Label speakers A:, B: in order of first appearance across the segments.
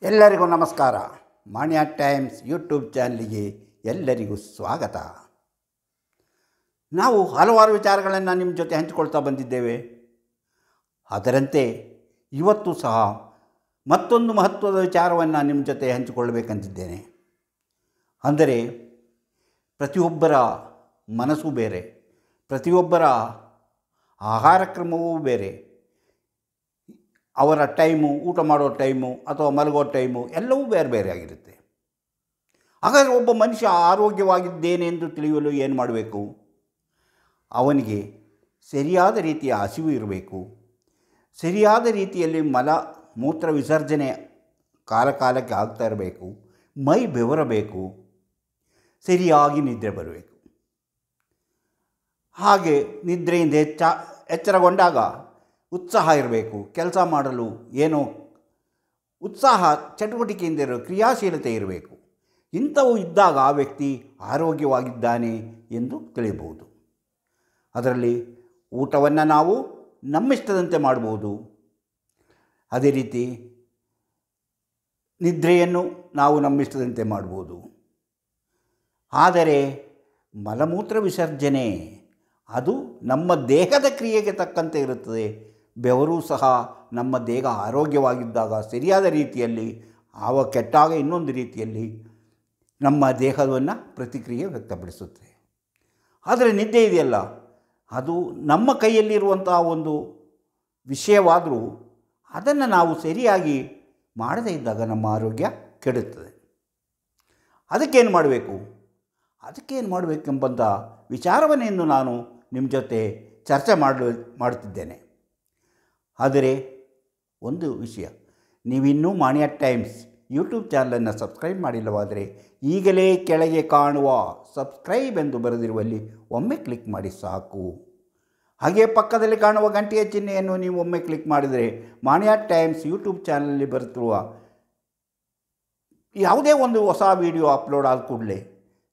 A: ಎಲ್ಲರಿಗೂ ನಮಸ್ಕಾರ. ಮಾಣಿಯ times YouTube ಚಾನಲಿಗೆ ಎಲ್ಲರಿಗೂ ಸ್ವಾಗತ. ನಾವು ಹಲವಾರು ವಿಚಾರಗಳನ್ನು ನಿಮ್ಮ ಜೊತೆ ಹಂಚಿಕೊಳ್ತಾ ಬಂದಿದ್ದೇವೆ. ಅದರಂತೆ ಇವತ್ತು ಸಹ ಮತ್ತೊಂದು ಮಹತ್ವದ ವಿಚಾರವನ್ನು ನಿಮ್ಮ ಜೊತೆ ಹಂಚಿಕೊಳ್ಳಬೇಕಂತಿದ್ದೇನೆ. ಅಂದರೆ ಪ್ರತಿಯೊಬ್ಬರ ಮನಸ್ಸು ಬೇರೆ, ಪ್ರತಿಯೊಬ್ಬರ ಆಹಾರ ಕ್ರಮವೂ ಬೇರೆ, ಅವರ ಟೈಮು, ಊಟ ಮಾಡೋ ಟೈಮು ಅಥವಾ ಮಲಗೋ ಟೈಮು ಎಲ್ಲವೂ ಬೇರೆ ಬೇರೆ ಆಗಿರುತ್ತೆ. ಹಾಗಾದರೆ ಒಬ್ಬ ಮನುಷ್ಯ ಆರೋಗ್ಯವಾಗಿದ್ದೇನೆ ಎಂದು ತಿಳಿಯಲು ಏನು ಮಾಡಬೇಕು? ಅವನಿಗೆ ಸರಿಯಾದ ರೀತಿಯ ಹಸಿವು ಇರಬೇಕು, ಸರಿಯಾದ ರೀತಿಯಲ್ಲಿ ಮಲ ಮೂತ್ರ ವಿಸರ್ಜನೆ ಕಾಲಕ್ಕೆ ಆಗ್ತಾ ಇರಬೇಕು, ಮೈ ಬೆವರಬೇಕು, ಸರಿಯಾಗಿ ನಿದ್ರೆ ಬರಬೇಕು. ಹಾಗೆ ನಿದ್ರೆಯಿಂದ ಎಚ್ಚರಗೊಂಡಾಗ ಉತ್ಸಾಹ ಇರಬೇಕು, ಕೆಲಸ ಮಾಡಲು ಏನೋ ಉತ್ಸಾಹ, ಚಟುವಟಿಕೆಯಿಂದ ಇರೋ ಕ್ರಿಯಾಶೀಲತೆ ಇರಬೇಕು. ಇಂಥವು ಇದ್ದಾಗ ಆ ವ್ಯಕ್ತಿ ಆರೋಗ್ಯವಾಗಿದ್ದಾನೆ ಎಂದು ತಿಳಿಯಬಹುದು. ಅದರಲ್ಲಿ ಊಟವನ್ನು ನಾವು ನಮ್ಮಿಷ್ಟದಂತೆ ಮಾಡ್ಬೋದು. ಅದೇ ರೀತಿ ನಿದ್ರೆಯನ್ನು ನಾವು ನಮ್ಮಿಷ್ಟದಂತೆ ಮಾಡ್ಬೋದು. ಆದರೆ ಮಲಮೂತ್ರ ವಿಸರ್ಜನೆ ಅದು ನಮ್ಮ ದೇಹದ ಕ್ರಿಯೆಗೆ ತಕ್ಕಂತೆ ಇರುತ್ತದೆ. ಬೆವರು ಸಹ ನಮ್ಮ ದೇಹ ಆರೋಗ್ಯವಾಗಿದ್ದಾಗ ಸರಿಯಾದ ರೀತಿಯಲ್ಲಿ, ಕೆಟ್ಟಾಗ ಇನ್ನೊಂದು ರೀತಿಯಲ್ಲಿ ನಮ್ಮ ದೇಹವನ್ನು ಪ್ರತಿಕ್ರಿಯೆ ವ್ಯಕ್ತಪಡಿಸುತ್ತದೆ. ಆದರೆ ನಿದ್ದೆ ಇದೆಯಲ್ಲ, ಅದು ನಮ್ಮ ಕೈಯಲ್ಲಿರುವಂಥ ಒಂದು ವಿಷಯವಾದರೂ ಅದನ್ನು ನಾವು ಸರಿಯಾಗಿ ಮಾಡದೇ ಇದ್ದಾಗ ನಮ್ಮ ಆರೋಗ್ಯ ಕೆಡುತ್ತದೆ. ಅದಕ್ಕೇನು ಮಾಡಬೇಕೆಂಬಂಥ ವಿಚಾರವನ್ನೇನು ನಾನು ನಿಮ್ಮ ಜೊತೆ ಚರ್ಚೆ ಮಾಡುತ್ತಿದ್ದೇನೆ. ಆದರೆ ಒಂದು ವಿಷಯ, ನೀವಿನ್ನೂ ಮಾಣಿಯ ಟೈಮ್ಸ್ ಯೂಟ್ಯೂಬ್ ಚಾನಲನ್ನು ಸಬ್ಸ್ಕ್ರೈಬ್ ಮಾಡಿಲ್ಲವಾದರೆ ಈಗಲೇ ಕೆಳಗೆ ಕಾಣುವ ಸಬ್ಸ್ಕ್ರೈಬ್ ಎಂದು ಬರೆದಿರುವಲ್ಲಿ ಒಮ್ಮೆ ಕ್ಲಿಕ್ ಮಾಡಿ ಸಾಕು. ಹಾಗೆ ಪಕ್ಕದಲ್ಲಿ ಕಾಣುವ ಗಂಟೆಯ ಚಿಹ್ನೆಯನ್ನು ನೀವು ಒಮ್ಮೆ ಕ್ಲಿಕ್ ಮಾಡಿದರೆ ಮಾಣಿಯ ಟೈಮ್ಸ್ ಯೂಟ್ಯೂಬ್ ಚಾನಲಲ್ಲಿ ಬರುತ್ತಿರುವ ಯಾವುದೇ ಒಂದು ಹೊಸ ವಿಡಿಯೋ ಅಪ್ಲೋಡ್ ಆದ ಕೂಡಲೇ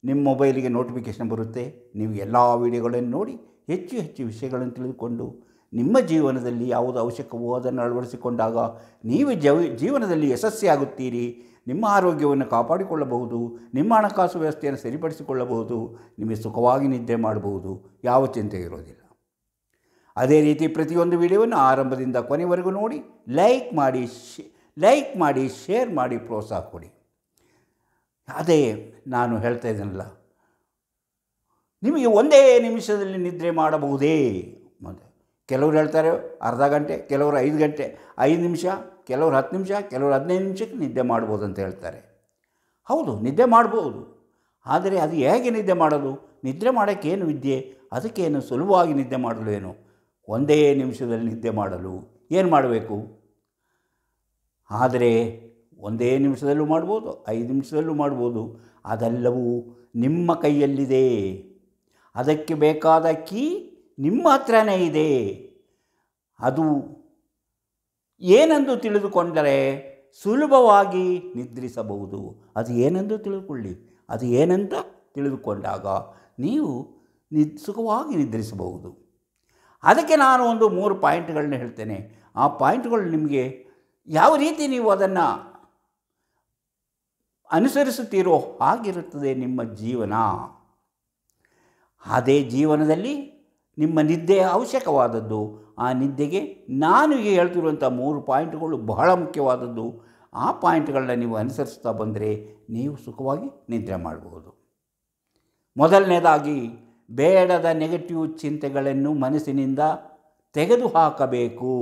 A: ನಿಮ್ಮ ಮೊಬೈಲಿಗೆ ನೋಟಿಫಿಕೇಷನ್ ಬರುತ್ತೆ. ನೀವು ಎಲ್ಲ ವಿಡಿಯೋಗಳನ್ನು ನೋಡಿ ಹೆಚ್ಚು ಹೆಚ್ಚು ವಿಷಯಗಳನ್ನು ತಿಳಿದುಕೊಂಡು ನಿಮ್ಮ ಜೀವನದಲ್ಲಿ ಯಾವುದು ಅವಶ್ಯಕವೋ ಅದನ್ನು ಅಳವಡಿಸಿಕೊಂಡಾಗ ನೀವು ಜೀವನದಲ್ಲಿ ಯಶಸ್ವಿಯಾಗುತ್ತೀರಿ. ನಿಮ್ಮ ಆರೋಗ್ಯವನ್ನು ಕಾಪಾಡಿಕೊಳ್ಳಬಹುದು, ನಿಮ್ಮ ಹಣಕಾಸು ವ್ಯವಸ್ಥೆಯನ್ನು ಸರಿಪಡಿಸಿಕೊಳ್ಳಬಹುದು, ನಿಮಗೆ ಸುಖವಾಗಿ ನಿದ್ದೆ ಮಾಡಬಹುದು, ಯಾವ ಚಿಂತೆ ಇರೋದಿಲ್ಲ. ಅದೇ ರೀತಿ ಪ್ರತಿಯೊಂದು ವಿಡಿಯೋವನ್ನು ಆರಂಭದಿಂದ ಕೊನೆವರೆಗೂ ನೋಡಿ, ಲೈಕ್ ಮಾಡಿ ಶೇರ್ ಮಾಡಿ ಪ್ರೋತ್ಸಾಹ ಕೊಡಿ. ಅದೇ ನಾನು ಹೇಳ್ತಾ ಇದ್ದೀನಲ್ಲ, ನಿಮಗೆ ಒಂದೇ ನಿಮಿಷದಲ್ಲಿ ನಿದ್ರೆ ಮಾಡಬಹುದೇ? ಕೆಲವರು ಹೇಳ್ತಾರೆ ಅರ್ಧ ಗಂಟೆ, ಕೆಲವರು 5 ಗಂಟೆ, 5 ನಿಮಿಷ, ಕೆಲವರು 10 ನಿಮಿಷ, ಕೆಲವರು 15 ನಿಮಿಷಕ್ಕೆ ನಿದ್ದೆ ಮಾಡ್ಬೋದು ಅಂತ ಹೇಳ್ತಾರೆ. ಹೌದು, ನಿದ್ದೆ ಮಾಡ್ಬೋದು. ಆದರೆ ಅದು ಹೇಗೆ ನಿದ್ದೆ ಮಾಡೋದು? ನಿದ್ರೆ ಮಾಡೋಕ್ಕೇನು ವಿದ್ಯೆ? ಅದಕ್ಕೇನು ಸುಲಭವಾಗಿ ನಿದ್ದೆ ಮಾಡಲು ಏನು? ಒಂದೇ ನಿಮಿಷದಲ್ಲಿ ನಿದ್ದೆ ಮಾಡಲು ಏನು ಮಾಡಬೇಕು? ಆದರೆ ಒಂದೇ ನಿಮಿಷದಲ್ಲೂ ಮಾಡ್ಬೋದು, 5 ನಿಮಿಷದಲ್ಲೂ ಮಾಡ್ಬೋದು. ಅದೆಲ್ಲವೂ ನಿಮ್ಮ ಕೈಯಲ್ಲಿದೆ. ಅದಕ್ಕೆ ಬೇಕಾದ ಕೀ ನಿಮ್ಮ ಹತ್ರನೇ ಇದೆ. ಅದು ಏನೆಂದು ತಿಳಿದುಕೊಂಡರೆ ಸುಲಭವಾಗಿ ನಿದ್ರಿಸಬಹುದು. ಅದು ಏನೆಂದು ತಿಳ್ಕೊಳ್ಳಿ. ಅದು ಏನಂತ ತಿಳಿದುಕೊಂಡಾಗ ನೀವು ಸುಖವಾಗಿ ನಿದ್ರಿಸಬಹುದು. ಅದಕ್ಕೆ ನಾನು ಒಂದು 3 ಪಾಯಿಂಟ್ಗಳನ್ನ ಹೇಳ್ತೇನೆ. ಆ ಪಾಯಿಂಟ್ಗಳು ನಿಮಗೆ ಯಾವ ರೀತಿ ನೀವು ಅದನ್ನು ಅನುಸರಿಸುತ್ತೀರೋ ಹಾಗಿರುತ್ತದೆ ನಿಮ್ಮ ಜೀವನ. ಅದೇ ಜೀವನದಲ್ಲಿ ನಿಮ್ಮ ನಿದ್ದೆ ಅವಶ್ಯಕವಾದದ್ದು. ಆ ನಿದ್ದೆಗೆ ನಾನು ಈಗ ಹೇಳ್ತಿರುವಂಥ 3 ಪಾಯಿಂಟ್ಗಳು ಬಹಳ ಮುಖ್ಯವಾದದ್ದು. ಆ ಪಾಯಿಂಟ್ಗಳನ್ನ ನೀವು ಅನುಸರಿಸ್ತಾ ಬಂದರೆ ನೀವು ಸುಖವಾಗಿ ನಿದ್ರೆ ಮಾಡಬಹುದು. ಮೊದಲನೇದಾಗಿ, ಬೇಡದ ನೆಗೆಟಿವ್ ಚಿಂತೆಗಳನ್ನು ಮನಸ್ಸಿನಿಂದ ತೆಗೆದುಹಾಕಬೇಕು.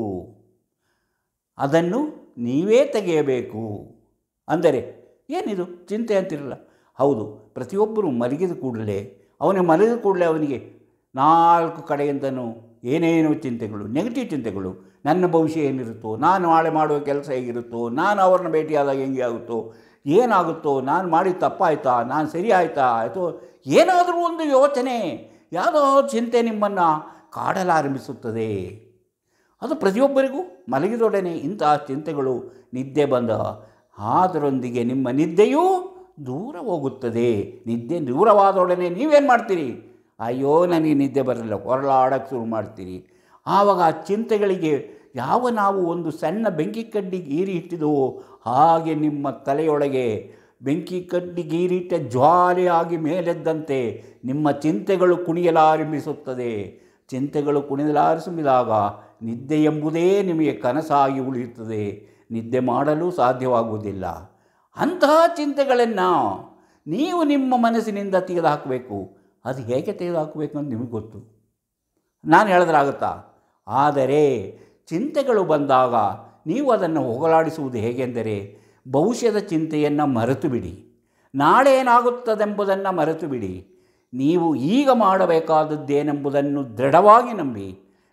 A: ಅದನ್ನು ನೀವೇ ತೆಗೆಯಬೇಕು. ಅಂದರೆ ಏನಿದು ಚಿಂತೆ ಅಂತಿರಲ್ಲ? ಹೌದು, ಪ್ರತಿಯೊಬ್ಬರು ಮಲಗಿದ ಕೂಡಲೇ ಅವನಿಗೆ 4 ಕಡೆಯಿಂದನೂ ಏನೇನೋ ಚಿಂತೆಗಳು, ನೆಗೆಟಿವ್ ಚಿಂತೆಗಳು. ನನ್ನ ಭವಿಷ್ಯ ಏನಿರುತ್ತೋ, ನಾನು ನಾಳೆ ಮಾಡುವ ಕೆಲಸ ಹೇಗಿರುತ್ತೋ, ನಾನು ಅವ್ರನ್ನ ಭೇಟಿಯಾದಾಗ ಹೆಂಗೆ ಆಗುತ್ತೋ, ಏನಾಗುತ್ತೋ, ನಾನು ಮಾಡಿದ ತಪ್ಪಾಯ್ತಾ, ನಾನು ಸರಿ ಆಯಿತಾ, ಅಥವಾ ಏನಾದರೂ ಒಂದು ಯೋಚನೆ, ಯಾವುದೋ ಚಿಂತೆ ನಿಮ್ಮನ್ನು ಕಾಡಲಾರಂಭಿಸುತ್ತದೆ. ಅದು ಪ್ರತಿಯೊಬ್ಬರಿಗೂ ಮಲಗಿದೊಡನೆ ಇಂತಹ ಚಿಂತೆಗಳು ನಿದ್ದೆ ಬಂದ ಅದರೊಂದಿಗೆ ನಿಮ್ಮ ನಿದ್ದೆಯೂ ದೂರ ಹೋಗುತ್ತದೆ. ನಿದ್ದೆ ದೂರವಾದೊಡನೆ ನೀವೇನು ಮಾಡ್ತೀರಿ? ಅಯ್ಯೋ ನನಗೆ ನಿದ್ದೆ ಬರಲಿಲ್ಲ, ಹೊರಳಾಡೋಕ್ಕೆ ಶುರು ಮಾಡ್ತೀರಿ. ಆವಾಗ ಆ ಚಿಂತೆಗಳಿಗೆ ಯಾವ ನಾವು ಒಂದು ಸಣ್ಣ ಬೆಂಕಿ ಕಡ್ಡಿ ಗೀರಿ ಇಟ್ಟಿದೆವೋ ಹಾಗೆ ನಿಮ್ಮ ತಲೆಯೊಳಗೆ ಬೆಂಕಿ ಕಡ್ಡಿ ಗೀರಿಟ್ಟ ಜ್ವಾಲೆಯಾಗಿ ಮೇಲೆದ್ದಂತೆ ನಿಮ್ಮ ಚಿಂತೆಗಳು ಕುಣಿಯಲಾರಂಭಿಸುತ್ತದೆ. ಚಿಂತೆಗಳು ಕುಣಿಯಲಾರಂಭಿಸಿದಾಗ ನಿದ್ದೆ ಎಂಬುದೇ ನಿಮಗೆ ಕನಸಾಗಿ ಉಳಿಯುತ್ತದೆ. ನಿದ್ದೆ ಮಾಡಲು ಸಾಧ್ಯವಾಗುವುದಿಲ್ಲ. ಅಂತಹ ಚಿಂತೆಗಳನ್ನು ನೀವು ನಿಮ್ಮ ಮನಸ್ಸಿನಿಂದ ತೆಗೆದುಹಾಕಬೇಕು. ಅದು ಹೇಗೆ ತೆಗೆದುಹಾಕಬೇಕು ಅಂತ ನಿಮಗೆ ಗೊತ್ತು, ನಾನು ಹೇಳಿದ್ರಾಗುತ್ತಾ? ಆದರೆ ಚಿಂತೆಗಳು ಬಂದಾಗ ನೀವು ಅದನ್ನು ಹೋಗಲಾಡಿಸುವುದು ಹೇಗೆಂದರೆ, ಭವಿಷ್ಯದ ಚಿಂತೆಯನ್ನು ಮರೆತು ಬಿಡಿ, ನಾಳೆ ಏನಾಗುತ್ತದೆಂಬುದನ್ನು ಮರೆತು ಬಿಡಿ. ನೀವು ಈಗ ಮಾಡಬೇಕಾದದ್ದೇನೆಂಬುದನ್ನು ದೃಢವಾಗಿ ನಂಬಿ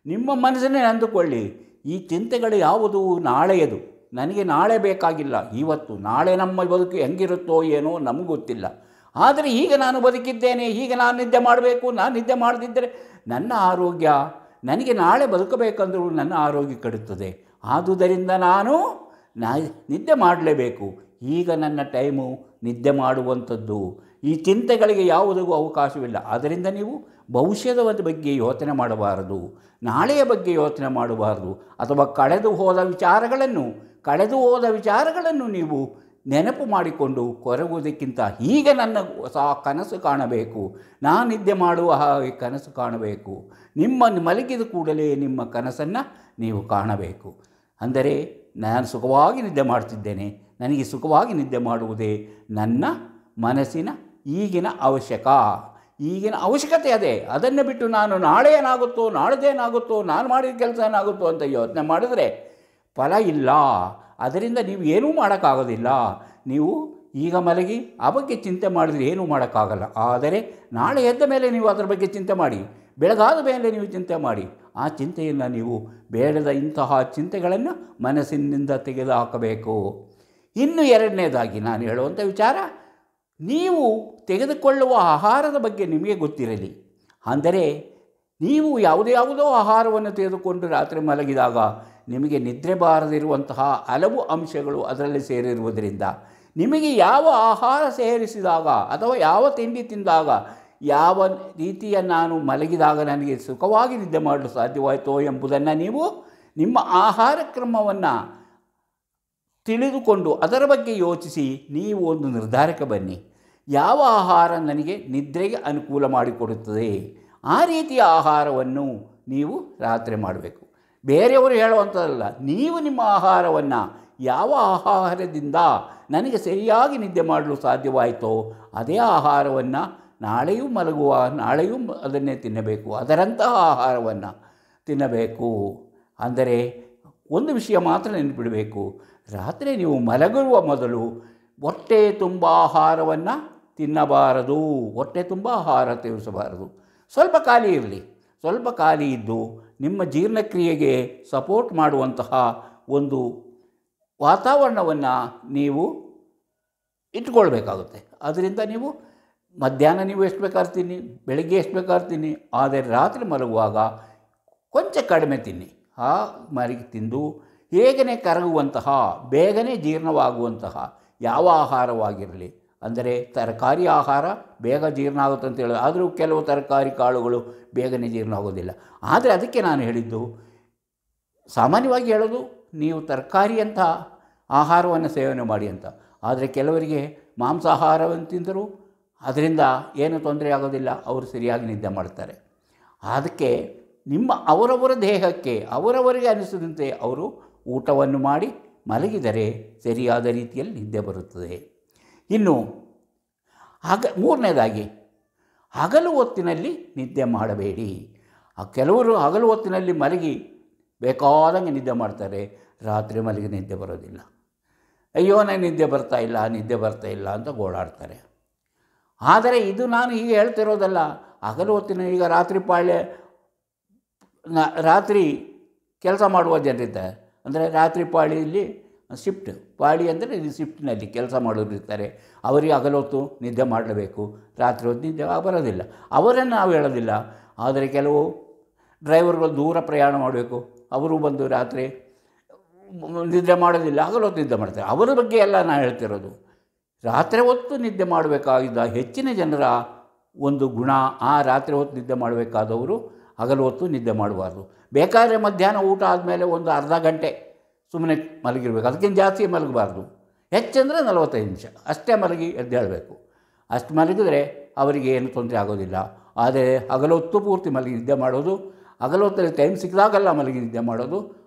A: ನಿಮ್ಮ ಮನಸ್ಸನ್ನೇ ಅಂದುಕೊಳ್ಳಿ. ಈ ಚಿಂತೆಗಳು ಯಾವುದು ನಾಳೆಯದು, ನನಗೆ ನಾಳೆ ಬೇಕಾಗಿಲ್ಲ, ಇವತ್ತು. ನಾಳೆ ನಮ್ಮ ಬದುಕು ಹೆಂಗಿರುತ್ತೋ ಏನೋ ನಮಗೆ ಗೊತ್ತಿಲ್ಲ. ಆದರೆ ಈಗ ನಾನು ಬದುಕಿದ್ದೇನೆ, ಈಗ ನಾನು ನಿದ್ದೆ ಮಾಡಬೇಕು. ನಾನು ನಿದ್ದೆ ಮಾಡದಿದ್ದರೆ ನನ್ನ ಆರೋಗ್ಯ, ನನಗೆ ನಾಳೆ ಬದುಕಬೇಕಂದರೂ ನನ್ನ ಆರೋಗ್ಯ ಕೆಡುತ್ತದೆ. ಆದುದರಿಂದ ನಾನು ನಿದ್ದೆ ಮಾಡಲೇಬೇಕು. ಈಗ ನನ್ನ ಟೈಮು ನಿದ್ದೆ ಮಾಡುವಂಥದ್ದು. ಈ ಚಿಂತೆಗಳಿಗೆ ಯಾವುದಕ್ಕೂ ಅವಕಾಶವಿಲ್ಲ. ಆದ್ದರಿಂದ ನೀವು ಭವಿಷ್ಯದ ಬಗ್ಗೆ ಯೋಚನೆ ಮಾಡಬಾರದು, ನಾಳೆಯ ಬಗ್ಗೆ ಯೋಚನೆ ಮಾಡಬಾರದು. ಅಥವಾ ಕಳೆದು ಹೋದ ವಿಚಾರಗಳನ್ನು ನೀವು ನೆನಪು ಮಾಡಿಕೊಂಡು ಕೊರಗುವುದಕ್ಕಿಂತ ಈಗ ನನ್ನ ಕನಸು ಕಾಣಬೇಕು, ನಾನು ನಿದ್ದೆ ಮಾಡುವ ಹಾಗೆ ಕನಸು ಕಾಣಬೇಕು. ಮಲಗಿದ ಕೂಡಲೇ ನಿಮ್ಮ ಕನಸನ್ನು ನೀವು ಕಾಣಬೇಕು. ಅಂದರೆ ನಾನು ಸುಖವಾಗಿ ನಿದ್ದೆ ಮಾಡ್ತಿದ್ದೇನೆ, ನನಗೆ ಸುಖವಾಗಿ ನಿದ್ದೆ ಮಾಡುವುದೇ ನನ್ನ ಮನಸ್ಸಿನ ಈಗಿನ ಅವಶ್ಯಕತೆ ಅದೇ. ಅದನ್ನು ಬಿಟ್ಟು ನಾನು ನಾಳೆ ಏನಾಗುತ್ತೋ, ನಾಳೆದೇನಾಗುತ್ತೋ, ನಾನು ಮಾಡಿದ ಕೆಲಸ ಏನಾಗುತ್ತೋ ಅಂತ ಯೋಚನೆ ಮಾಡಿದರೆ ಫಲ ಇಲ್ಲ. ಅದರಿಂದ ನೀವು ಏನೂ ಮಾಡೋಕ್ಕಾಗೋದಿಲ್ಲ. ನೀವು ಈಗ ಮಲಗಿ ಆ ಬಗ್ಗೆ ಚಿಂತೆ ಮಾಡಿದರೆ ಏನೂ ಮಾಡೋಕ್ಕಾಗಲ್ಲ. ಆದರೆ ನಾಳೆ ಎದ್ದ ಮೇಲೆ ನೀವು ಅದರ ಬಗ್ಗೆ ಚಿಂತೆ ಮಾಡಿ, ಬೆಳಗಾದ ಮೇಲೆ ನೀವು ಚಿಂತೆ ಮಾಡಿ. ಆ ಚಿಂತೆಯನ್ನು ನೀವು ಬೇಡದ ಇಂತಹ ಚಿಂತೆಗಳನ್ನು ಮನಸ್ಸಿನಿಂದ ತೆಗೆದುಹಾಕಬೇಕು. ಇನ್ನು ಎರಡನೇದಾಗಿ ನಾನು ಹೇಳುವಂಥ ವಿಚಾರ, ನೀವು ತೆಗೆದುಕೊಳ್ಳುವ ಆಹಾರದ ಬಗ್ಗೆ ನಿಮಗೆ ಗೊತ್ತಿರಲಿ. ಅಂದರೆ ನೀವು ಯಾವುದೋ ಆಹಾರವನ್ನು ತೆಗೆದುಕೊಂಡು ರಾತ್ರಿ ಮಲಗಿದಾಗ ನಿಮಗೆ ನಿದ್ರೆ ಬಾರದಿರುವಂತಹ ಹಲವು ಅಂಶಗಳು ಅದರಲ್ಲಿ ಸೇರಿರುವುದರಿಂದ ನಿಮಗೆ ಯಾವ ಆಹಾರ ಸೇರಿಸಿದಾಗ ಅಥವಾ ಯಾವ ತಿಂಡಿ ತಿಂದಾಗ ಯಾವ ರೀತಿಯ ನಾನು ಮಲಗಿದಾಗ ನನಗೆ ಸುಖವಾಗಿ ನಿದ್ದೆ ಮಾಡಲು ಸಾಧ್ಯವಾಯಿತೋ ಎಂಬುದನ್ನು ನೀವು ನಿಮ್ಮ ಆಹಾರ ಕ್ರಮವನ್ನು ತಿಳಿದುಕೊಂಡು ಅದರ ಬಗ್ಗೆ ಯೋಚಿಸಿ ನೀವು ಒಂದು ನಿರ್ಧಾರಕ್ಕೆ ಬನ್ನಿ. ಯಾವ ಆಹಾರ ನನಗೆ ನಿದ್ರೆಗೆ ಅನುಕೂಲ ಮಾಡಿಕೊಡುತ್ತದೆ, ಆ ರೀತಿಯ ಆಹಾರವನ್ನು ನೀವು ರಾತ್ರಿ ಮಾಡಬೇಕು. ಬೇರೆಯವರು ಹೇಳುವಂಥದ್ದಲ್ಲ, ನೀವು ನಿಮ್ಮ ಆಹಾರವನ್ನು ಯಾವ ಆಹಾರದಿಂದ ನನಗೆ ಸರಿಯಾಗಿ ನಿದ್ದೆ ಮಾಡಲು ಸಾಧ್ಯವಾಯಿತೋ ಅದೇ ಆಹಾರವನ್ನು ನಾಳೆಯೂ ಅದನ್ನೇ ತಿನ್ನಬೇಕು, ಅದರಂತಹ ಆಹಾರವನ್ನು ತಿನ್ನಬೇಕು. ಅಂದರೆ ಒಂದು ವಿಷಯ ಮಾತ್ರ ನೆನಪಿಡಬೇಕು, ರಾತ್ರಿ ನೀವು ಮಲಗುವ ಮೊದಲು ಹೊಟ್ಟೆ ತುಂಬ ಆಹಾರವನ್ನು ತಿನ್ನಬಾರದು, ಹೊಟ್ಟೆ ತುಂಬ ಆಹಾರ ಸೇವಿಸಬಾರದು. ಸ್ವಲ್ಪ ಖಾಲಿ ಇರಲಿ, ಸ್ವಲ್ಪ ಖಾಲಿ ಇದ್ದು ನಿಮ್ಮ ಜೀರ್ಣಕ್ರಿಯೆಗೆ ಸಪೋರ್ಟ್ ಮಾಡುವಂತಹ ಒಂದು ವಾತಾವರಣವನ್ನು ನೀವು ಇಟ್ಕೊಳ್ಬೇಕಾಗುತ್ತೆ. ಅದರಿಂದ ನೀವು ಮಧ್ಯಾಹ್ನ ನೀವು ಎಷ್ಟು ಬೇಕಾದ್ರೂ ತಿನ್ನಿ, ಬೆಳಗ್ಗೆ ಎಷ್ಟು ಬೇಕಾದ್ರೂ ತಿನ್ನಿ, ಆದರೆ ರಾತ್ರಿ ಮಲಗುವಾಗ ಕೊಂಚ ಕಡಿಮೆ ತಿನ್ನಿ. ಆ ಮರಿಗೆ ತಿಂದು ಬೇಗನೆ ಕರಗುವಂತಹ, ಬೇಗನೆ ಜೀರ್ಣವಾಗುವಂತಹ ಯಾವ ಆಹಾರವಾಗಿರಲಿ. ಅಂದರೆ ತರಕಾರಿ ಆಹಾರ ಬೇಗ ಜೀರ್ಣ ಆಗುತ್ತೆ ಅಂತ ಹೇಳೋದು, ಆದರೂ ಕೆಲವು ತರಕಾರಿ ಕಾಳುಗಳು ಬೇಗನೆ ಜೀರ್ಣ ಆಗೋದಿಲ್ಲ. ಆದರೆ ಅದಕ್ಕೆ ನಾನು ಹೇಳಿದ್ದು, ಸಾಮಾನ್ಯವಾಗಿ ಹೇಳೋದು ನೀವು ತರಕಾರಿಯಂಥ ಆಹಾರವನ್ನು ಸೇವನೆ ಮಾಡಿ ಅಂತ. ಆದರೆ ಕೆಲವರಿಗೆ ಮಾಂಸಾಹಾರವನ್ನು ತಿಂದರೂ ಅದರಿಂದ ಏನು ತೊಂದರೆ ಆಗೋದಿಲ್ಲ, ಅವರು ಸರಿಯಾಗಿ ನಿದ್ದೆ ಮಾಡ್ತಾರೆ. ಅದಕ್ಕೆ ಅವರವರ ದೇಹಕ್ಕೆ ಅವರವರಿಗೆ ಅನಿಸಿದಂತೆ ಅವರು ಊಟವನ್ನು ಮಾಡಿ ಮಲಗಿದರೆ ಸರಿಯಾದ ರೀತಿಯಲ್ಲಿ ನಿದ್ದೆ ಬರುತ್ತದೆ. ಇನ್ನು ಮೂರನೇದಾಗಿ, ಹಗಲು ಹೊತ್ತಿನಲ್ಲಿ ನಿದ್ದೆ ಮಾಡಬೇಡಿ. ಕೆಲವರು ಹಗಲು ಹೊತ್ತಿನಲ್ಲಿ ಮಲಗಿ ಬೇಕಾದಂಗೆ ನಿದ್ದೆ ಮಾಡ್ತಾರೆ, ರಾತ್ರಿ ಮಲಗಿ ನಿದ್ದೆ ಬರೋದಿಲ್ಲ. ಅಯ್ಯೋ ನನಗೆ ನಿದ್ದೆ ಬರ್ತಾ ಇಲ್ಲ ಅಂತ ಗೋಳಾಡ್ತಾರೆ. ಆದರೆ ಇದು ನಾನು ಹೀಗೆ ಹೇಳ್ತಿರೋದಲ್ಲ. ಹಗಲು ಹೊತ್ತಿನ ಈಗ ರಾತ್ರಿ ಕೆಲಸ ಮಾಡುವ ಜನರಿದ್ದಾರೆ. ಅಂದರೆ ರಾತ್ರಿ ಪಾಳಿಯಲ್ಲಿ ಶಿಫ್ಟ್ ಪಾಳಿ ಅಂದರೆ ಶಿಫ್ಟ್ನಲ್ಲಿ ಕೆಲಸ ಮಾಡೋರು ಇರ್ತಾರೆ. ಅವರಿಗೆ ಹಗಲೊತ್ತು ನಿದ್ದೆ ಮಾಡಲೇಬೇಕು, ರಾತ್ರಿ ಹೊತ್ತು ನಿದ್ದೆ ಬರೋದಿಲ್ಲ. ಅವರನ್ನು ನಾವು ಹೇಳೋದಿಲ್ಲ. ಆದರೆ ಕೆಲವು ಡ್ರೈವರ್ಗಳು ದೂರ ಪ್ರಯಾಣ ಮಾಡಬೇಕು, ಅವರು ಬಂದು ರಾತ್ರಿ ನಿದ್ದೆ ಮಾಡೋದಿಲ್ಲ, ಹಗಲೊತ್ತು ನಿದ್ದೆ ಮಾಡ್ತಾರೆ. ಅವರ ಬಗ್ಗೆ ಎಲ್ಲ ನಾನು ಹೇಳ್ತಿರೋದು. ರಾತ್ರಿ ಹೊತ್ತು ನಿದ್ದೆ ಮಾಡಬೇಕಾಗಿದ್ದ ಹೆಚ್ಚಿನ ಜನರ ಒಂದು ಗುಣ, ಆ ರಾತ್ರಿ ಹೊತ್ತು ನಿದ್ದೆ ಮಾಡಬೇಕಾದವರು ಹಗಲು ಹೊತ್ತು ನಿದ್ದೆ ಮಾಡಬಾರ್ದು. ಬೇಕಾದರೆ ಮಧ್ಯಾಹ್ನ ಊಟ ಆದಮೇಲೆ ಒಂದು ಅರ್ಧ ಗಂಟೆ ಸುಮ್ಮನೆ ಮಲಗಿರಬೇಕು, ಅದಕ್ಕಿಂತ ಜಾಸ್ತಿ ಮಲಗಬಾರ್ದು. ಹೆಚ್ಚಂದರೆ 45 ನಿಮಿಷ ಅಷ್ಟೇ ಮಲಗಿ ಎದ್ದೇಳಬೇಕು. ಅಷ್ಟು ಮಲಗಿದ್ರೆ ಅವರಿಗೆ ಏನು ತೊಂದರೆ ಆಗೋದಿಲ್ಲ. ಆದರೆ ಹಗಲೊತ್ತು ಪೂರ್ತಿ ಮಲಗಿ ನಿದ್ದೆ ಮಾಡೋದು, ಹಗಲೊತ್ತಲ್ಲಿ ಟೈಮ್ ಸಿಕ್ಕಿದಾಗೆಲ್ಲ ಮಲಗಿ ನಿದ್ದೆ ಮಾಡೋದು,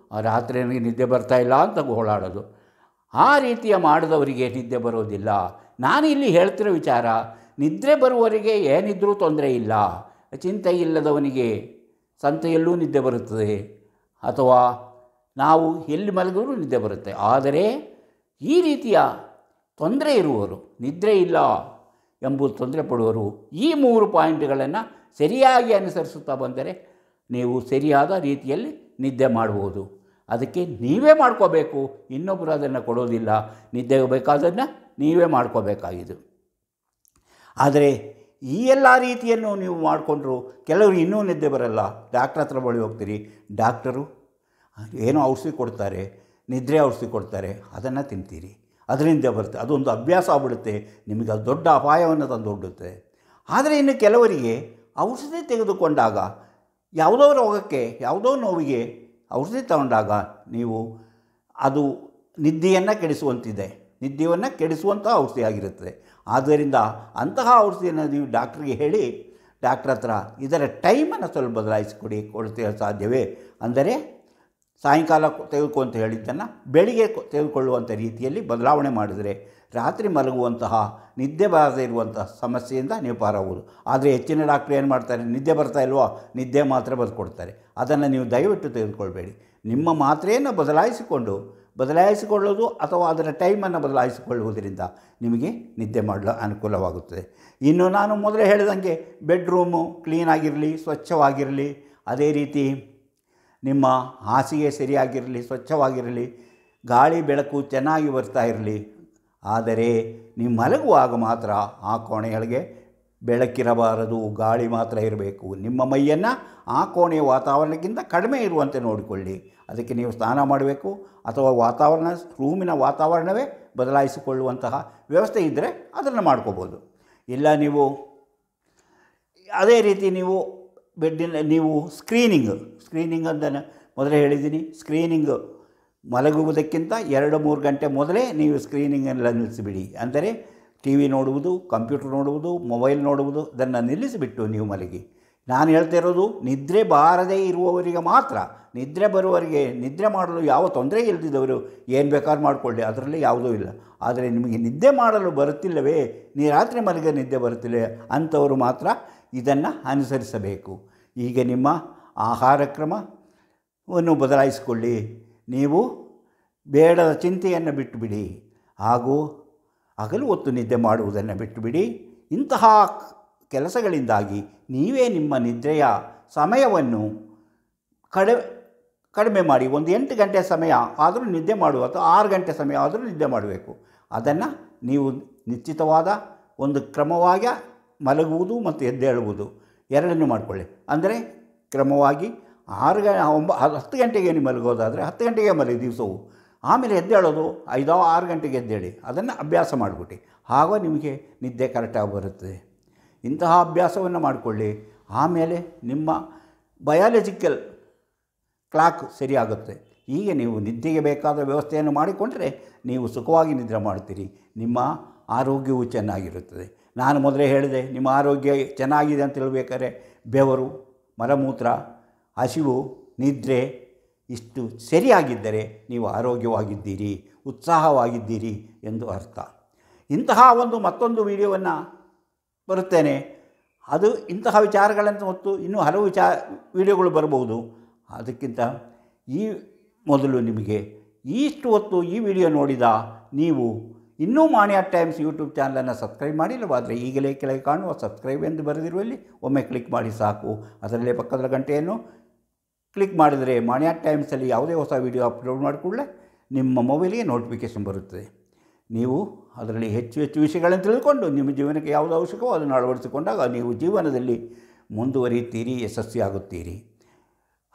A: ರಾತ್ರಿ ನನಗೆ ನಿದ್ದೆ ಬರ್ತಾಯಿಲ್ಲ ಅಂತ ಗೋಳಾಡೋದು, ಆ ರೀತಿಯ ಮಾಡಿದವರಿಗೆ ನಿದ್ದೆ ಬರೋದಿಲ್ಲ. ನಾನು ಇಲ್ಲಿ ಹೇಳ್ತಿರೋ ವಿಚಾರ, ನಿದ್ರೆ ಬರುವವರಿಗೆ ಏನಿದ್ರೂ ತೊಂದರೆ ಇಲ್ಲ. ಚಿಂತೆ ಇಲ್ಲದವನಿಗೆ ಸಂತೆಯಲ್ಲೂ ನಿದ್ದೆ ಬರುತ್ತದೆ, ಅಥವಾ ನಾವು ಎಲ್ಲಿ ಮಲಗಿದ್ರೂ ನಿದ್ದೆ ಬರುತ್ತೆ. ಆದರೆ ಈ ರೀತಿಯ ತೊಂದರೆ ಇರುವವರು, ನಿದ್ರೆ ಇಲ್ಲ ಎಂಬುದು ತೊಂದರೆ ಪಡುವವರು ಈ 3 ಪಾಯಿಂಟ್ಗಳನ್ನು ಸರಿಯಾಗಿ ಅನುಸರಿಸುತ್ತಾ ಬಂದರೆ ನೀವು ಸರಿಯಾದ ರೀತಿಯಲ್ಲಿ ನಿದ್ದೆ ಮಾಡ್ಬೋದು. ಅದಕ್ಕೆ ನೀವೇ ಮಾಡ್ಕೋಬೇಕು, ಇನ್ನೊಬ್ಬರು ಅದನ್ನು ಕೊಡೋದಿಲ್ಲ. ನಿದ್ದೆ ಬೇಕಾದನ್ನು ನೀವೇ ಮಾಡ್ಕೋಬೇಕಾಗಿದ್ದು. ಆದರೆ ಈ ಎಲ್ಲ ರೀತಿಯನ್ನು ನೀವು ಮಾಡಿಕೊಂಡ್ರು ಕೆಲವರು ಇನ್ನೂ ನಿದ್ದೆ ಬರಲ್ಲ, ಡಾಕ್ಟ್ರ್ ಹತ್ರ ಬಳಿ ಹೋಗ್ತೀರಿ, ಡಾಕ್ಟರು ಏನೋ ಔಷಧಿ ಕೊಡ್ತಾರೆ, ನಿದ್ರೆ ಔಷಧಿ ಕೊಡ್ತಾರೆ, ಅದನ್ನು ತಿಂತೀರಿ, ಅದರಿಂದ ಬರುತ್ತೆ. ಅದೊಂದು ಅಭ್ಯಾಸ ಆಗ್ಬಿಡುತ್ತೆ, ನಿಮಗೆ ಅದು ದೊಡ್ಡ ಅಪಾಯವನ್ನು ತಂದೊಡ್ಡುತ್ತೆ. ಆದರೆ ಇನ್ನು ಕೆಲವರಿಗೆ ಔಷಧಿ ತೆಗೆದುಕೊಂಡಾಗ ಯಾವುದೋ ರೋಗಕ್ಕೆ, ಯಾವುದೋ ನೋವಿಗೆ ಔಷಧಿ ತಗೊಂಡಾಗ ನೀವು ಅದು ನಿದ್ದೆಯನ್ನು ಕೆಡಿಸುವಂತಿದೆ, ನಿದ್ದೆಯನ್ನು ಕೆಡಿಸುವಂಥ ಔಷಧಿ ಆಗಿರುತ್ತದೆ. ಆದ್ದರಿಂದ ಅಂತಹ ಔಷಧಿಯನ್ನು ನೀವು ಡಾಕ್ಟ್ರಿಗೆ ಹೇಳಿ, ಡಾಕ್ಟ್ರ್ ಹತ್ರ ಇದರ ಟೈಮನ್ನು ಸ್ವಲ್ಪ ಕೊಡ್ತೀರ ಸಾಧ್ಯವೇ ಅಂದರೆ ಸಾಯಂಕಾಲ ತೆಗೆದುಕೊ ಅಂತ ಹೇಳಿದ್ದನ್ನು ಬೆಳಿಗ್ಗೆ ತೆಗೆದುಕೊಳ್ಳುವಂಥ ರೀತಿಯಲ್ಲಿ ಬದಲಾವಣೆ ಮಾಡಿದರೆ ರಾತ್ರಿ ಮಲಗುವಂತಹ ನಿದ್ದೆ ಬಾರದೇ ಇರುವಂತಹ ಸಮಸ್ಯೆಯಿಂದ ನೀವು ಪಾರಾಗುವುದು. ಆದರೆ ಹೆಚ್ಚಿನ ಡಾಕ್ಟ್ರು ಏನು ಮಾಡ್ತಾರೆ, ನಿದ್ದೆ ಬರ್ತಾ ಇಲ್ವೋ, ನಿದ್ದೆ ಮಾತ್ರೆ ಬರೆದುಕೊಡ್ತಾರೆ. ಅದನ್ನು ನೀವು ದಯವಿಟ್ಟು ತೆಗೆದುಕೊಳ್ಬೇಡಿ. ನಿಮ್ಮ ಮಾತ್ರೆಯನ್ನು ಬದಲಾಯಿಸಿಕೊಳ್ಳೋದು ಅಥವಾ ಅದರ ಟೈಮನ್ನು ಬದಲಾಯಿಸಿಕೊಳ್ಳುವುದರಿಂದ ನಿಮಗೆ ನಿದ್ದೆ ಮಾಡಲು ಅನುಕೂಲವಾಗುತ್ತದೆ. ಇನ್ನು ನಾನು ಮೊದಲೇ ಹೇಳಿದಂಗೆ ಬೆಡ್ರೂಮು ಕ್ಲೀನಾಗಿರಲಿ, ಸ್ವಚ್ಛವಾಗಿರಲಿ, ಅದೇ ರೀತಿ ನಿಮ್ಮ ಹಾಸಿಗೆ ಸರಿಯಾಗಿರಲಿ, ಸ್ವಚ್ಛವಾಗಿರಲಿ, ಗಾಳಿ ಬೆಳಕು ಚೆನ್ನಾಗಿ ಬರ್ತಾ ಇರಲಿ. ಆದರೆ ನೀವು ಮಲಗುವಾಗ ಮಾತ್ರ ಆ ಕೋಣೆಯೊಳಗೆ ಬೆಳಕಿರಬಾರದು, ಗಾಳಿ ಮಾತ್ರ ಇರಬೇಕು. ನಿಮ್ಮ ಮೈಯನ್ನು ಆ ಕೋಣೆಯ ವಾತಾವರಣಕ್ಕಿಂತ ಕಡಿಮೆ ಇರುವಂತೆ ನೋಡಿಕೊಳ್ಳಿ. ಅದಕ್ಕೆ ನೀವು ಸ್ನಾನ ಮಾಡಬೇಕು, ಅಥವಾ ರೂಮಿನ ವಾತಾವರಣವೇ ಬದಲಾಯಿಸಿಕೊಳ್ಳುವಂತಹ ವ್ಯವಸ್ಥೆ ಇದ್ದರೆ ಅದನ್ನು ಮಾಡ್ಕೋಬೋದು. ಇಲ್ಲ ನೀವು ಅದೇ ರೀತಿ ನೀವು ನೀವು ಸ್ಕ್ರೀನಿಂಗ್ ಅಂತ ಮೊದಲೇ ಹೇಳಿದ್ದೀನಿ. ಸ್ಕ್ರೀನಿಂಗ್ ಮಲಗುವುದಕ್ಕಿಂತ 2-3 ಗಂಟೆ ಮೊದಲೇ ನೀವು ಸ್ಕ್ರೀನಿಂಗನ್ನು ನಿಲ್ಲಿಸಿಬಿಡಿ. ಅಂದರೆ ಟಿ ವಿ ನೋಡುವುದು, ಕಂಪ್ಯೂಟರ್ ನೋಡುವುದು, ಮೊಬೈಲ್ ನೋಡುವುದು, ಇದನ್ನು ನಿಲ್ಲಿಸಿಬಿಟ್ಟು ನೀವು ಮಲಗಿ. ನಾನು ಹೇಳ್ತಾ ಇರೋದು ನಿದ್ರೆ ಬಾರದೇ ಇರುವವರಿಗೆ ಮಾತ್ರ. ನಿದ್ರೆ ಬರುವವರಿಗೆ, ನಿದ್ರೆ ಮಾಡಲು ಯಾವ ತೊಂದರೆ ಇಲ್ಲದಿದ್ದವರು ಏನು ಬೇಕಾದ್ರೂ ಮಾಡಿಕೊಳ್ಳಿ, ಅದರಲ್ಲಿ ಯಾವುದೂ ಇಲ್ಲ. ಆದರೆ ನಿಮಗೆ ನಿದ್ದೆ ಮಾಡಲು ಬರುತ್ತಿಲ್ಲವೇ, ರಾತ್ರಿ ಮಲಗ ನಿದ್ದೆ ಬರುತ್ತಿಲ್ಲವೇ ಅಂಥವರು ಮಾತ್ರ ಇದನ್ನು ಅನುಸರಿಸಬೇಕು. ಈಗ ನಿಮ್ಮ ಆಹಾರ ಕ್ರಮವನ್ನು ಬದಲಾಯಿಸಿಕೊಳ್ಳಿ. ನೀವು ಬೇಡದ ಚಿಂತೆಯನ್ನು ಬಿಟ್ಟುಬಿಡಿ, ಹಾಗೂ ಹಗಲು ಹೊತ್ತು ನಿದ್ದೆ ಮಾಡುವುದನ್ನು ಬಿಟ್ಟುಬಿಡಿ. ಇಂತಹ ಕೆಲಸಗಳಿಂದಾಗಿ ನೀವೇ ನಿಮ್ಮ ನಿದ್ರೆಯ ಸಮಯವನ್ನು ಕಡಿಮೆ ಮಾಡಿ. ಒಂದು 8 ಗಂಟೆ ಸಮಯ ಆದರೂ ನಿದ್ದೆ ಮಾಡುವ, ಅಥವಾ 6 ಗಂಟೆ ಸಮಯ ಆದರೂ ನಿದ್ದೆ ಮಾಡಬೇಕು. ಅದನ್ನು ನೀವು ನಿಶ್ಚಿತವಾದ ಒಂದು ಕ್ರಮವಾಗಿ ಮಲಗುವುದು ಮತ್ತು ಎದ್ದೇಳುವುದು ಎರಡನ್ನೂ ಮಾಡಿಕೊಳ್ಳಿ. ಅಂದರೆ ಕ್ರಮವಾಗಿ 10 ಗಂಟೆಗೆ ನೀವು ಮಲಗೋದಾದರೆ 10 ಗಂಟೆಗೆ ಮಲಗಿ ದಿವಸವು, ಆಮೇಲೆ ಎದ್ದೇಳೋದು 5-6 ಗಂಟೆಗೆ ಎದ್ದೇಳಿ. ಅದನ್ನು ಅಭ್ಯಾಸ ಮಾಡಿಬಿಟ್ಟು ಆಗ ನಿಮಗೆ ನಿದ್ದೆ ಕರೆಕ್ಟಾಗಿ ಬರುತ್ತದೆ. ಇಂತಹ ಅಭ್ಯಾಸವನ್ನು ಮಾಡಿಕೊಳ್ಳಿ. ಆಮೇಲೆ ನಿಮ್ಮ ಬಯಾಲಜಿಕಲ್ ಕ್ಲಾಕ್ ಸರಿಯಾಗುತ್ತೆ. ಹೀಗೆ ನೀವು ನಿದ್ದೆಗೆ ಬೇಕಾದ ವ್ಯವಸ್ಥೆಯನ್ನು ಮಾಡಿಕೊಂಡ್ರೆ ನೀವು ಸುಖವಾಗಿ ನಿದ್ರೆ ಮಾಡ್ತೀರಿ. ನಿಮ್ಮ ಆರೋಗ್ಯವು ಚೆನ್ನಾಗಿರುತ್ತದೆ. ನಾನು ಮೊದಲೇ ಹೇಳಿದೆ, ನಿಮ್ಮ ಆರೋಗ್ಯ ಚೆನ್ನಾಗಿದೆ ಅಂತ ಹೇಳಬೇಕಾದ್ರೆ ಬೆವರು, ಮಲಮೂತ್ರ, ಹಸಿವು, ನಿದ್ರೆ ಇಷ್ಟು ಸರಿಯಾಗಿದ್ದರೆ ನೀವು ಆರೋಗ್ಯವಾಗಿದ್ದೀರಿ, ಉತ್ಸಾಹವಾಗಿದ್ದೀರಿ ಎಂದು ಅರ್ಥ. ಇಂತಹ ಮತ್ತೊಂದು ವಿಡಿಯೋವನ್ನು ಬರುತ್ತೇನೆ. ಅದು ಇಂತಹ ವಿಚಾರಗಳನ್ನು ಮತ್ತು ಇನ್ನೂ ಹಲವು ವಿಡಿಯೋಗಳು ಬರಬಹುದು. ಅದಕ್ಕಿಂತ ಈ ಮೊದಲು ನಿಮಗೆ ಇಷ್ಟು ಹೊತ್ತು ಈ ವಿಡಿಯೋ ನೋಡಿದ ನೀವು ಇನ್ನೂ ಮಾಣಿಯ ಟೈಮ್ಸ್ ಯೂಟ್ಯೂಬ್ ಚಾನಲನ್ನು ಸಬ್ಸ್ಕ್ರೈಬ್ ಮಾಡಿಲ್ಲವಾದರೆ ಈಗಲೇ ಕೆಳಗೆ ಕಾಣುವ ಸಬ್ಸ್ಕ್ರೈಬ್ ಎಂದು ಬರೆದಿರುವಲ್ಲಿ ಒಮ್ಮೆ ಕ್ಲಿಕ್ ಮಾಡಿ ಸಾಕು. ಅದರಲ್ಲೇ ಪಕ್ಕದ ಗಂಟೆಯನ್ನು ಕ್ಲಿಕ್ ಮಾಡಿದರೆ ಮಾಣಿಯ ಟೈಮ್ಸಲ್ಲಿ ಯಾವುದೇ ಹೊಸ ವಿಡಿಯೋ ಅಪ್ಲೋಡ್ ಮಾಡಿಕೊಳ್ಳೆ ನಿಮ್ಮ ಮೊಬೈಲಿಗೆ ನೋಟಿಫಿಕೇಷನ್ ಬರುತ್ತದೆ. ನೀವು ಅದರಲ್ಲಿ ಹೆಚ್ಚು ವಿಷಯಗಳನ್ನು ತಿಳ್ಕೊಂಡು ನಿಮ್ಮ ಜೀವನಕ್ಕೆ ಯಾವುದು ಅವಶ್ಯಕವೋ ಅದನ್ನು ಅಳವಡಿಸಿಕೊಂಡಾಗ ನೀವು ಜೀವನದಲ್ಲಿ ಮುಂದುವರಿಯುತ್ತೀರಿ, ಯಶಸ್ವಿಯಾಗುತ್ತೀರಿ.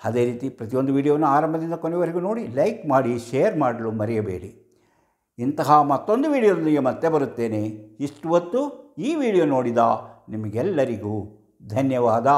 A: ಅದೇ ರೀತಿ ಪ್ರತಿಯೊಂದು ವಿಡಿಯೋವನ್ನು ಆರಂಭದಿಂದ ಕೊನೆಯವರೆಗೂ ನೋಡಿ, ಲೈಕ್ ಮಾಡಿ, ಶೇರ್ ಮಾಡಲು ಮರೆಯಬೇಡಿ. ಇಂತಹ ಮತ್ತೊಂದು ವಿಡಿಯೋದೊಂದಿಗೆ ಮತ್ತೆ ಬರುತ್ತೇನೆ. ಇಷ್ಟು ಹೊತ್ತು ಈ ವಿಡಿಯೋ ನೋಡಿದ ನಿಮಗೆಲ್ಲರಿಗೂ ಧನ್ಯವಾದ.